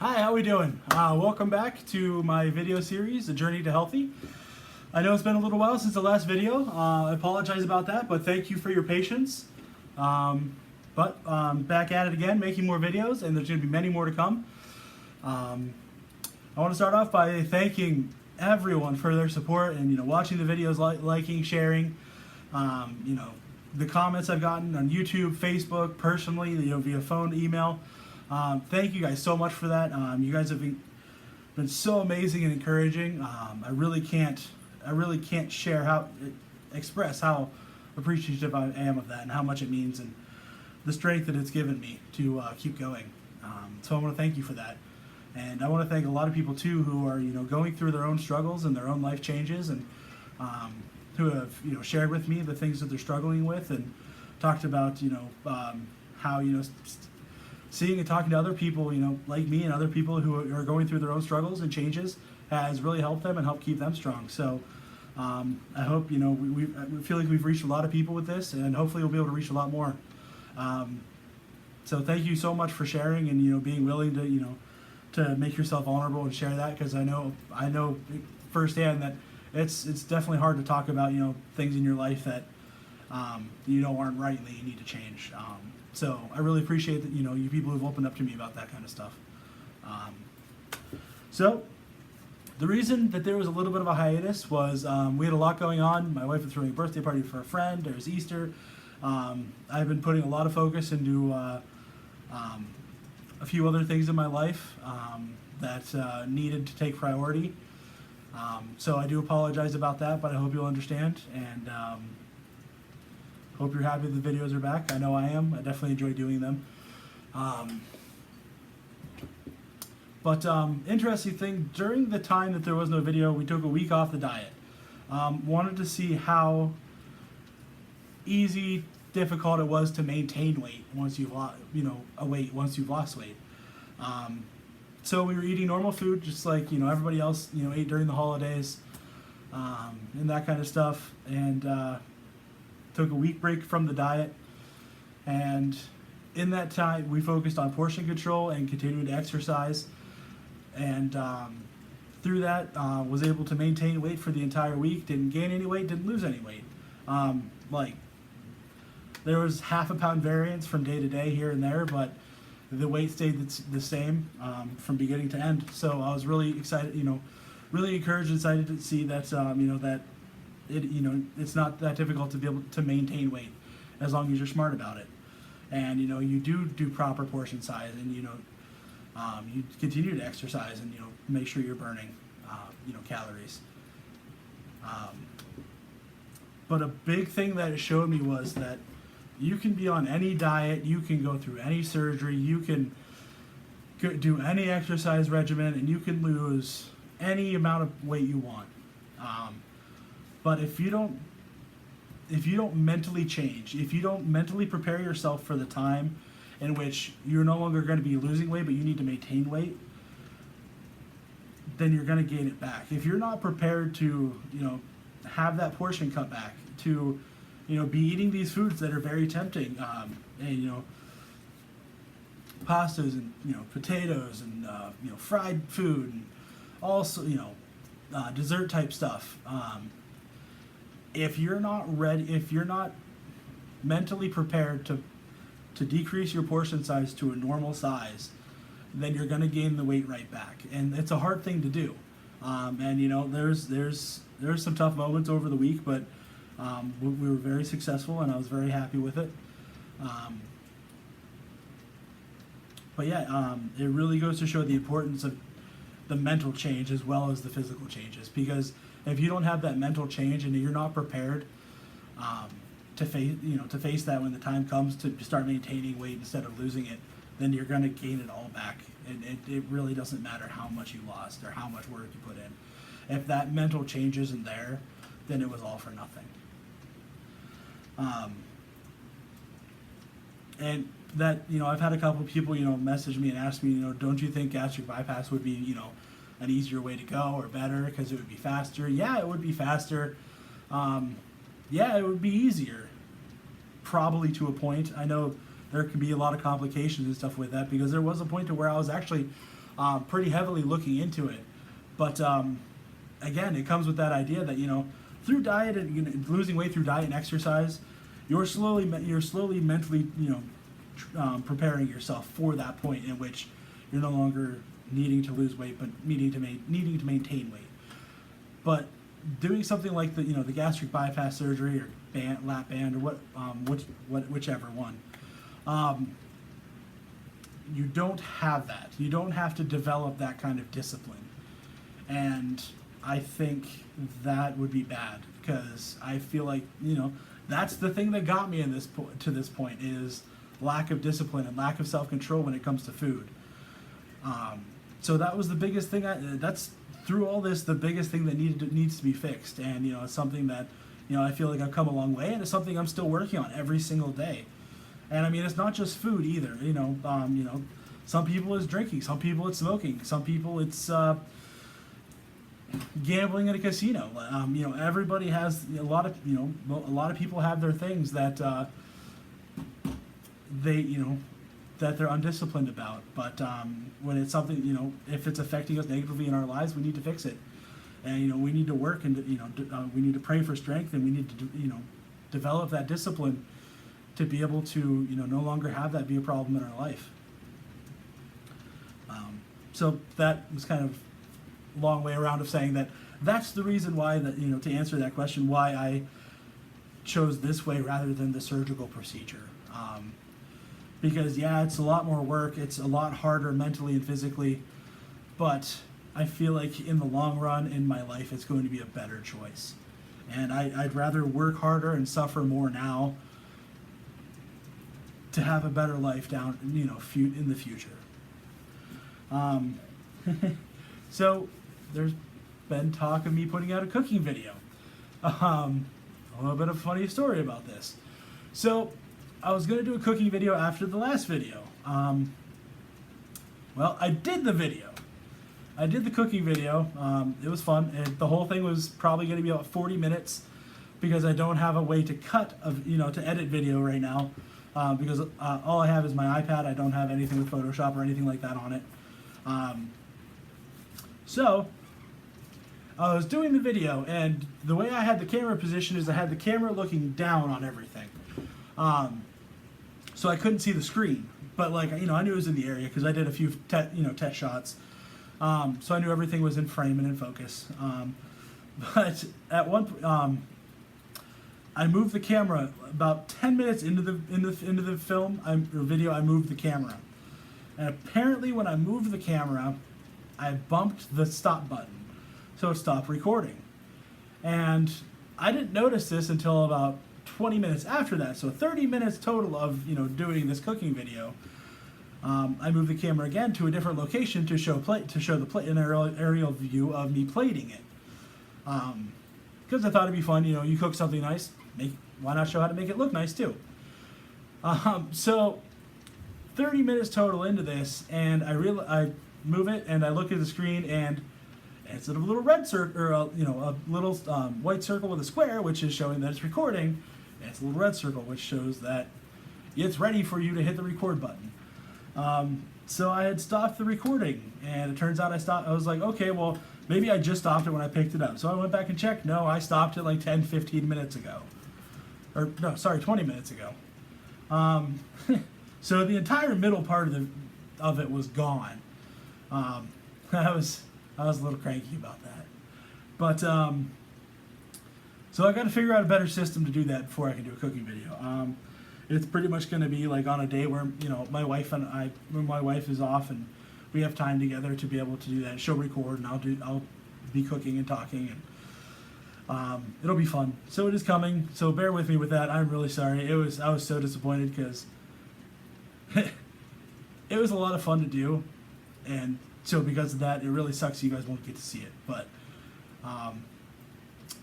Hi, how we doing? Welcome back to my video series, The Journey to Healthy. I know it's been a little while since the last video. I apologize about that, but thank you for your patience. Back at it again, making more videos, and there's going to be many more to come. I want to start off by thanking everyone for their support and watching the videos, liking, sharing. The comments I've gotten on YouTube, Facebook, personally, via phone, email. Thank you guys so much for that. You guys have been so amazing and encouraging. I really can't express how appreciative I am of that and how much it means and the strength that it's given me to keep going. So I want to thank you for that. And I want to thank a lot of people too who are going through their own struggles and their own life changes, and who have shared with me the things that they're struggling with and talked about how seeing and talking to other people like me and other people who are going through their own struggles and changes has really helped them and helped keep them strong. So I hope we feel like we've reached a lot of people with this, and hopefully we'll be able to reach a lot more. So thank you so much for sharing and being willing to make yourself vulnerable and share that, because I know firsthand that it's definitely hard to talk about things in your life that aren't right and that you need to change. So I really appreciate that you people who've opened up to me about that kind of stuff. So the reason that there was a little bit of a hiatus was we had a lot going on. My wife was throwing a birthday party for a friend. There was Easter. I've been putting a lot of focus into a few other things in my life that needed to take priority. So I do apologize about that, but I hope you'll understand, and hope you're happy the videos are back. I know I am. I definitely enjoy doing them. Interesting thing, during the time that there was no video, we took a week off the diet. Wanted to see how easy, difficult it was to maintain weight once you've once you've lost weight. So we were eating normal food, just like everybody else ate during the holidays, and that kind of stuff. And took a week break from the diet, and in that time we focused on portion control and continuing to exercise, and through that was able to maintain weight for the entire week. Didn't gain any weight, didn't lose any weight. There was half a pound variance from day to day here and there, but the weight stayed the same from beginning to end. So I was really excited, really encouraged and excited to see that that it's not that difficult to be able to maintain weight as long as you're smart about it, and you do proper portion size, and you continue to exercise, and make sure you're burning calories. But a big thing that it showed me was that you can be on any diet, you can go through any surgery, you can do any exercise regimen, and you can lose any amount of weight you want. But if you don't mentally change, if you don't mentally prepare yourself for the time in which you're no longer going to be losing weight, but you need to maintain weight, then you're going to gain it back. If you're not prepared to, have that portion cut back, to, be eating these foods that are very tempting, and, pastas and, potatoes and, fried food, and also, dessert type stuff. If you're not ready, if you're not mentally prepared to decrease your portion size to a normal size, then you're going to gain the weight right back, and it's a hard thing to do. There's some tough moments over the week, but we were very successful, and I was very happy with it. It really goes to show the importance of the mental change as well as the physical changes, because if you don't have that mental change and you're not prepared to face that when the time comes to start maintaining weight instead of losing it, then you're going to gain it all back. And it really doesn't matter how much you lost or how much work you put in. If that mental change isn't there, then it was all for nothing. And that, I've had a couple of people, message me and ask me, don't you think gastric bypass would be, an easier way to go or better because it would be faster? Yeah, it would be faster. Yeah, it would be easier, probably to a point. I know there could be a lot of complications and stuff with that, because there was a point to where I was actually pretty heavily looking into it. But again, it comes with that idea that, you know, through diet and, you know, losing weight through diet and exercise, you're slowly mentally, you know, preparing yourself for that point in which you're no longer needing to lose weight, but needing to maintain weight. But doing something like the, you know, the gastric bypass surgery or lap band or whichever one, you don't have that. You don't have to develop that kind of discipline, and I think that would be bad, because I feel like, you know, that's the thing that got me to this point is lack of discipline and lack of self-control when it comes to food. So that was the biggest thing. That's through all this, the biggest thing that needs to be fixed, and, you know, it's something that, you know, I feel like I've come a long way, and it's something I'm still working on every single day. And I mean, it's not just food either. You know, some people it's drinking, some people it's smoking, some people it's gambling at a casino. You know, everybody has a lot of people have their things that that they're undisciplined about. But when it's something, you know, if it's affecting us negatively in our lives, we need to fix it. And, you know, we need to work, and, you know, we need to pray for strength, and we need to, you know, develop that discipline to be able to, you know, no longer have that be a problem in our life. So that was kind of a long way around of saying that that's the reason why, that, you know, to answer that question, why I chose this way rather than the surgical procedure. Because, yeah, it's a lot more work, it's a lot harder mentally and physically, but I feel like in the long run in my life it's going to be a better choice. And I'd rather work harder and suffer more now to have a better life down, you know, in the future. So there's been talk of me putting out a cooking video. A little bit of a funny story about this. So I was going to do a cooking video after the last video. Well, I did the video. I did the cooking video. It was fun. The whole thing was probably going to be about 40 minutes because I don't have a way to to edit video right now. Because all I have is my iPad. I don't have anything with Photoshop or anything like that on it. So I was doing the video, and the way I had the camera positioned is I had the camera looking down on everything. So I couldn't see the screen, but, like, you know, I knew it was in the area because I did a few test shots. So I knew everything was in frame and in focus. But at one point, I moved the camera about 10 minutes into the film or video. I moved the camera, and apparently when I moved the camera, I bumped the stop button, so it stopped recording. And I didn't notice this until about 20 minutes after that. So 30 minutes total of, you know, doing this cooking video. I moved the camera again to a different location to show an aerial view of me plating it. Because I thought it'd be fun, you know, you cook something nice, why not show how to make it look nice too? So 30 minutes total into this, and I move it and I look at the screen, and instead of a little red circle, or a little white circle with a square, which is showing that it's recording, it's a little red circle which shows that it's ready for you to hit the record button. So I had stopped the recording, and it turns out I was like, okay, well, maybe I just stopped it when I picked it up. So I went back and checked. No, I stopped it like 10-15 minutes ago. Or, no, sorry, 20 minutes ago. So the entire middle part of it was gone. I was a little cranky about that. But, so I got to figure out a better system to do that before I can do a cooking video. It's pretty much going to be like on a day where, you know, my wife is off and we have time together to be able to do that. She'll record and I'll be cooking and talking, and it'll be fun. So it is coming. So bear with me with that. I'm really sorry. I was so disappointed because it was a lot of fun to do, and so because of that, it really sucks you guys won't get to see it. But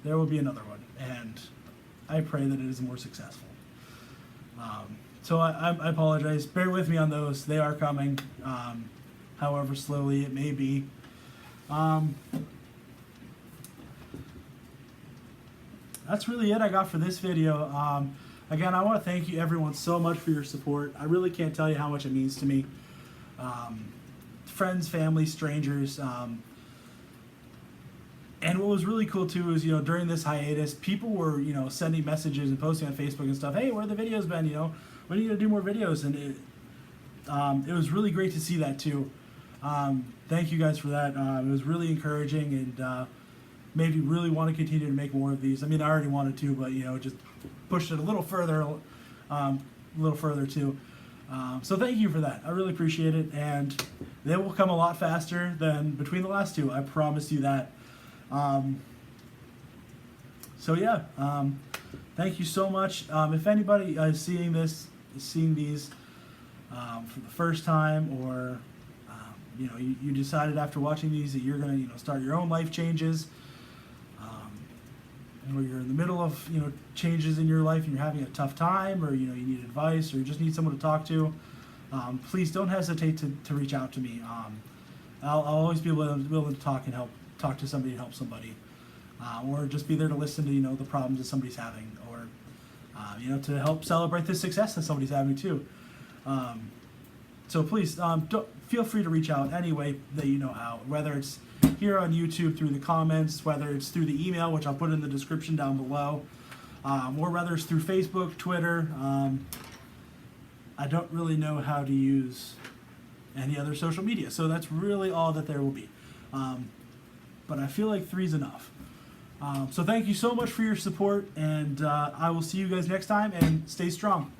there will be another one, and I pray that it is more successful. So I apologize. Bear with me on those. They are coming, however slowly it may be. That's really it I got for this video. Again, I want to thank you everyone so much for your support. I really can't tell you how much it means to me. friends, family, strangers. And what was really cool too is, during this hiatus, people were, sending messages and posting on Facebook and stuff. Hey, where have the videos been? We need to do more videos, and it was really great to see that too. Thank you guys for that. It was really encouraging, and made me really want to continue to make more of these. I mean, I already wanted to, but just pushed it a little further too. So thank you for that. I really appreciate it, and they will come a lot faster than between the last two. I promise you that. So yeah, thank you so much. If anybody is seeing these for the first time, or you decided after watching these that you're gonna start your own life changes, or you're in the middle of changes in your life and you're having a tough time, or you need advice, or you just need someone to talk to, please don't hesitate to reach out to me. I'll always be willing to talk to somebody and help somebody, or just be there to listen to the problems that somebody's having, or to help celebrate the success that somebody's having too. So please don't feel free to reach out any way that you know how, whether it's here on YouTube through the comments, whether it's through the email, which I'll put in the description down below, or whether it's through Facebook, Twitter. I don't really know how to use any other social media, so that's really all that there will be. But I feel like 3's enough. So thank you so much for your support, and I will see you guys next time, and stay strong.